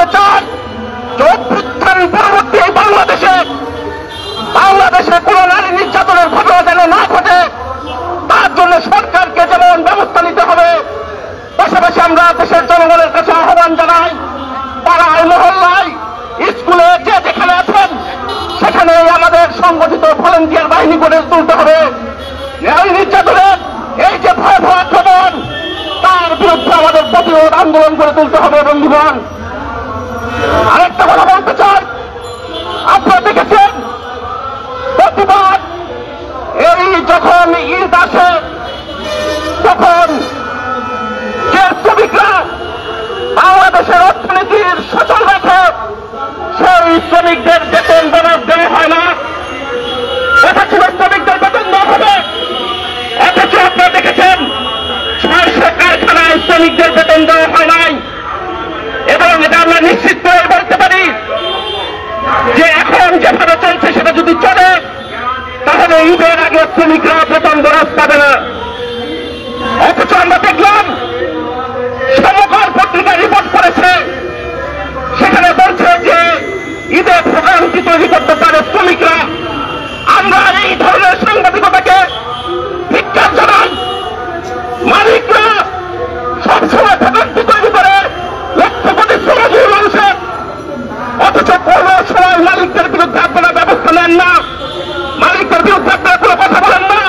বলতে চাই, অভ্যুত্থান পরবর্তী বাংলাদেশে কোন নারী নির্যাতনের ঘটনা যেন না ঘটে, তার জন্য সরকারকে যেমন ব্যবস্থা নিতে হবে। পাশাপাশি আমরা দেশের জনগণের কাছে আহ্বান জানাই, পাড়ায় মহল্লায় স্কুলে যে যেখানে আছেন সেখানে আমাদের সংগঠিত ভলেন্টিয়ার বাহিনী গড়ে তুলতে হবে। নারী নির্যাতনের এই যে ভয়াবহ আক্রমণ, তার বিরুদ্ধে আমাদের প্রতিরোধ আন্দোলন করে তুলতে হবে। বন্ধুগণ, আরেকটা কথা বলতে চাই, আপনারা দেখেছেন প্রতিবার এই যখন ঈদ আসে তখন যে শ্রমিকরা বাংলাদেশের অর্থনীতির সচল রাখে সেই শ্রমিকদের বেতন বোনাস দেওয়া হয় না। এটা ছিল শ্রমিকদের বেতন দেওয়া হবে, অথচ আপনারা দেখেছেন 600 কারখানায় শ্রমিকদের বেতন দেওয়া হয় নাই। এবং এটা আমরা নিশ্চিত করে বলতে পারি যে এখন যেভাবে চলছে সেটা যদি চলে তাহলে ঈদের আগে শ্রমিকরা বেতন বোনাস পাবে না। অথচ আমরা দেখলাম সমকাল পত্রিকা রিপোর্ট করেছে, সেখানে বলছে যে ঈদে ভোগান্তি তৈরি করতে পারে শ্রমিকরা। আমরা এই ধরনের সাংবাদিকতাকে ধিক্কার জানাই। মালিকরা সবসময় ভোগান্তি তৈরি করে লক্ষ কোটি শ্রমজীবী মানুষের, অথচ কোন সময় মালিকদের বিরুদ্ধে আপনারা ব্যবস্থা নেন না, মালিকদের বিরুদ্ধে আপনারা কোনো কথা বলেন না।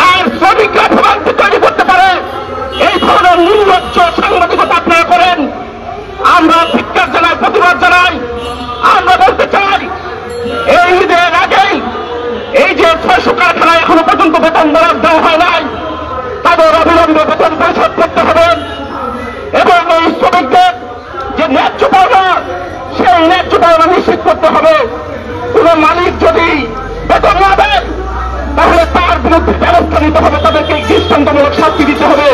আর শ্রমিকরা ভোগান্তি তৈরি করতে পারে এই ধরনের নির্লজ্জ সাংবাদিকতা আপনারা করেন। আমরা ধিক্কার জানাই, প্রতিবাদ জানাই। আমরা বলতে চাই এই ঈদের আগেই এই যে 600 কারখানায় এখনো পর্যন্ত বেতন বোনাস দেওয়া হয় নাই, তাদের অবিলম্বে বেতন পরিশোধ করতে হবে এবং এই শ্রমিকদের যে ন্যায্য পাওনা সেই ন্যায্য পাওনা নিশ্চিত করতে হবে। কোন মালিক যদি বেতন না দেন তাহলে তার বিরুদ্ধে ব্যবস্থা নিতে হবে, তাদেরকে দৃষ্টান্তমূলক শাস্তি দিতে হবে।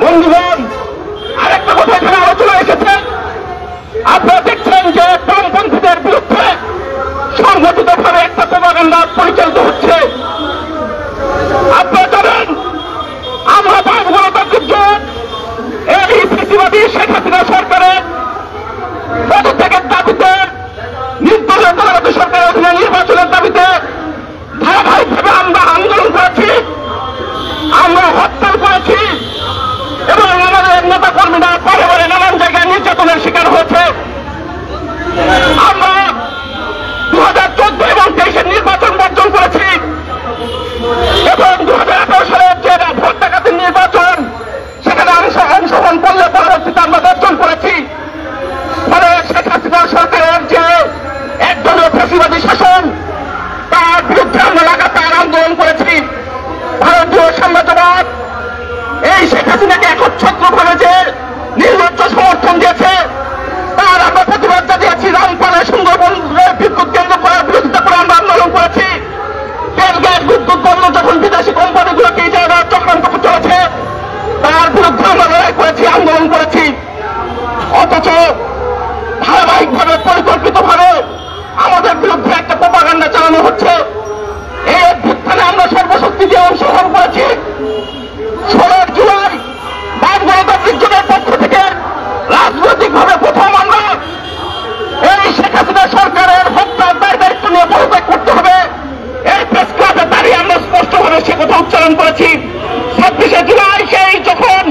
বন্ধুগণ, আরেকটা কথা এখানে আলোচনা এসেছে, আপনারা দেখছেন যে বামপন্থীদের বিরুদ্ধে সংগঠিতভাবে একটা প্রপাগান্ডা পরিচালিত হচ্ছে। আপনারা জানেন আমরা বাম গণতান্ত্রিক জোট এই ফ্যাসিবাদী শেখ হাসিনা সরকারের পদত্যাগের দাবিতে, নির্দলীয় দলগত সরকারের অধীনে নির্বাচনের দাবিতে ধারাবাহিকভাবে আমরা আন্দোলন করেছি, আমরা হরতাল করেছি এবং আমাদের নেতা কর্মীরা পরে পরে নানান জায়গায় নির্যাতনের শিকার হয়েছে। আমরা 2014 এবং 2023 নির্বাচন বর্জন করেছি এবং 2018 সালের যে ভোট ডাকাতির নির্বাচন সেখানে অংশগ্রহণ করলে পরবর্তীতে আমরা বর্জন করেছি। ফলে শেখ হাসিনা সরকারের যে একদলীয় ফ্যাসিবাদী শাসন তার বিরুদ্ধে আমরা লাগাতার আন্দোলন করেছি। ভারতীয় সাম্রাজ্যবাদ এই শেখ হাসিনাকে একচ্ছত্রভাবে যে নির্লজ্জ সমর্থন দিয়েছে তার আমরা প্রতিবাদ জানিয়েছি। রামপালে সুন্দরবন বিদ্যুৎ কেন্দ্র করার বিরোধিতা করে আমরা আন্দোলন করেছি। তেল গ্যাস বিদ্যুৎ বন্ধ যখন বিদেশি কোম্পানিগুলোকে এই জায়গায় চক্রান্ত চলেছে তার বিরুদ্ধে আমরা লড়াই করেছি, আন্দোলন করেছি। অথচ ধারাবাহিকভাবে পরিকল্পিতভাবে আমাদের বিরুদ্ধে একটা প্রপাগান্ডা চালানো হচ্ছে। এই অভ্যুত্থানে আমরা সর্বশক্তি দিয়ে অংশগ্রহণ করেছি। 16 জুলাই বাম গণতান্ত্রিক জোটের পক্ষ থেকে রাজনৈতিকভাবে প্রথম আমরা এই শেখ হাসিনা সরকারের হত্যার দায়িত্ব নিয়ে পদত্যাগ করতে হবে এই প্রেস ক্লাবে দাঁড়িয়ে আমরা স্পষ্টভাবে সে কথা উচ্চারণ করেছি। 26শে জুলাই সেই যখন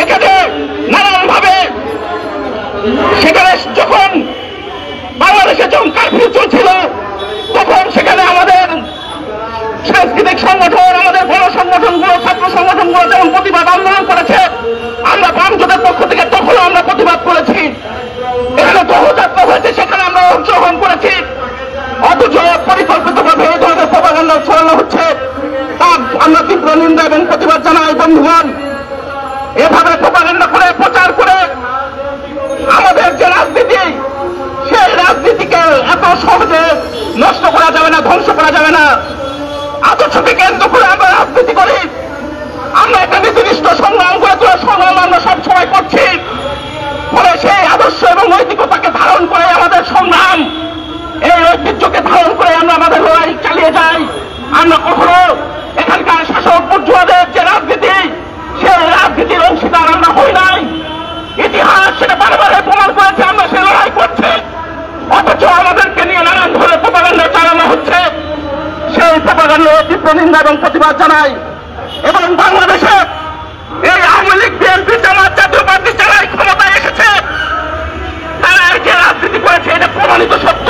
এখানে নানানভাবে সেখানে যখন বাংলাদেশে যখন কারফিউ চলছিল তখন সেখানে আমাদের সাংস্কৃতিক সংগঠন, আমাদের গণ সংগঠনগুলো, ছাত্র সংগঠনগুলো যেমন প্রতিবাদ আন্দোলন করেছে, আমরা বাম জোটের পক্ষ থেকে তখনও আমরা প্রতিবাদ করেছি। এখানে দহযাত্রা হয়েছে, সেখানে আমরা অংশগ্রহণ করেছি। অথচ পরিকল্পিতভাবে এই ধরনের প্রপাগান্ডা ছড়ানো হচ্ছে, তা আমরা তীব্র নিন্দা এবং প্রতিবাদ জানাই। বন্ধুগণ, এভাবে প্রপাগান্ডা করে প্রচার করে আমাদের যে রাজনীতি সেই রাজনীতিকে এত সহজে নষ্ট করা যাবে না, ধ্বংস করা যাবে না। আদর্শকে কেন্দ্র করে আমরা রাজনীতি করি, আমরা একটা নির্দিষ্ট সংগ্রাম করে তোলা সংগ্রাম আমরা সবসময় করছি। ফলে সেই আদর্শ এবং নৈতিকতাকে ধারণ করে আমাদের সংগ্রাম, এই ঐতিহ্যকে ধারণ করে আমরা আমাদের লড়াই চালিয়ে যাই। আমরা কখনো এখানকার শাসক বুর্জোয়াদের যে রাজনীতি সেই রাজনীতির অংশীদার আমরা জন্য তীব্র নিন্দা এবং প্রতিবাদ জানাই। এবং বাংলাদেশে এই আওয়ামী লীগ, বিএনপি, জামাত, জাতীয় পার্টি যারাই ক্ষমতায় এসেছে তারা যে রাজনীতি করেছে এটা প্রমাণিত সত্য।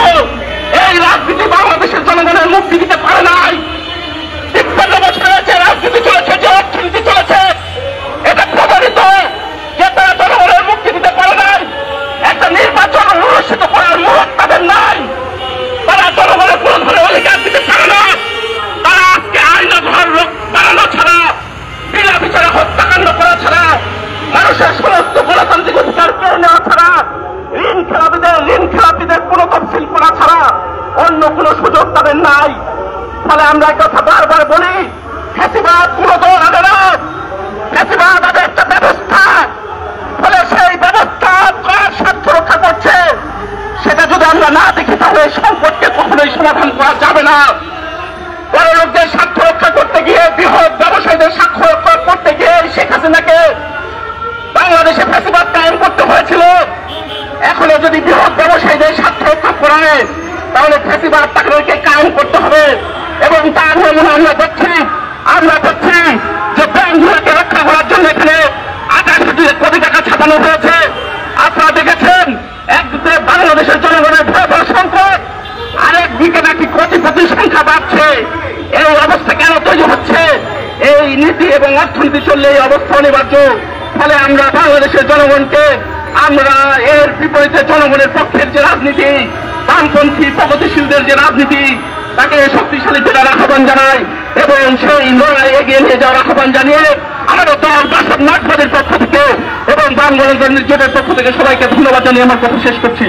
এই রাজনীতি বাংলাদেশের জনগণের মুক্তি দিতে পারে নাই। ৫৩ বছরের যে রাজনীতি চলেছে, যে অর্থনীতি চলেছে, এটা প্রমাণিত যে তারা জনগণের মুক্তি দিতে পারে নাই। একটা নির্বাচন অনুষ্ঠিত করার মুহূর্ত তাদের নাই। তারা জনগণের কোনো ধরনের অধিকার দিতে পারে না। তারা আজকে আইনা ঘর বানানো ছাড়া, বিনা বিচারে হত্যাকাণ্ড করা ছাড়া, মানুষের সমস্ত গণতান্ত্রিক অধিকার কেড়ে নেওয়া ছাড়া, ঋণ খেলাপিদের কোনো তফসিল করা ছাড়া অন্য কোনো সুযোগ তাদের নাই। ফলে আমরা কথা বারবার বলি, ফ্যাসিবাদ কোনো দল আনে না, ফ্যাসিবাদ আগে একটা ব্যবস্থা। ফলে সেই ব্যবস্থা কার স্বার্থ রক্ষা করছে সেটা যদি আমরা না দেখি তাহলে সংকটকে কখনোই সমাধান করা যাবে না। বড় লোকদের স্বার্থ রক্ষা করতে গিয়ে, বৃহৎ ব্যবসায়ীদের স্বার্থ রক্ষা করতে গিয়ে শেখ হাসিনাকে বাংলাদেশে ফ্যাসিবাদ কায়েম করতে হয়েছিল। এখনো যদি বৃহৎ ব্যবসায়ীদের স্বার্থ রক্ষা করায় তাহলে ফ্যাসিবাদ তাদেরকে কায়েম করতে হবে। এবং তার নমুনা আমরা দেখছি যে ব্যাংকগুলোকে রক্ষা করার জন্য এখানে ৮৮ কোটি টাকা ছাপানো হয়েছে। আপনারা দেখেছেন একদিকে বাংলাদেশের জনগণের ভয়াবহ সংকট, আরেকদিকে নাকি কোটিপতি সংখ্যা বাড়ছে। এই অবস্থা কেন তৈরি হচ্ছে? এই নীতি এবং অর্থনীতি চললে এই অবস্থা অনিবার্য। ফলে আমরা বাংলাদেশের জনগণকে আমরা এর বিপরীতে জনগণের পক্ষের যে রাজনীতি, বামপন্থী প্রগতিশীলদের যে রাজনীতি, তাকে শক্তিশালী করার আহ্বান জানাই এবং সেই লড়াই এগিয়ে নিয়ে যাওয়ার আহ্বান জানিয়ে আমাদের দল বাসব নাটবাদের পক্ষ থেকে এবং বাম গণতন্ত্র জোটের পক্ষ থেকে সবাইকে ধন্যবাদ জানিয়ে আমার কথা শেষ করছি।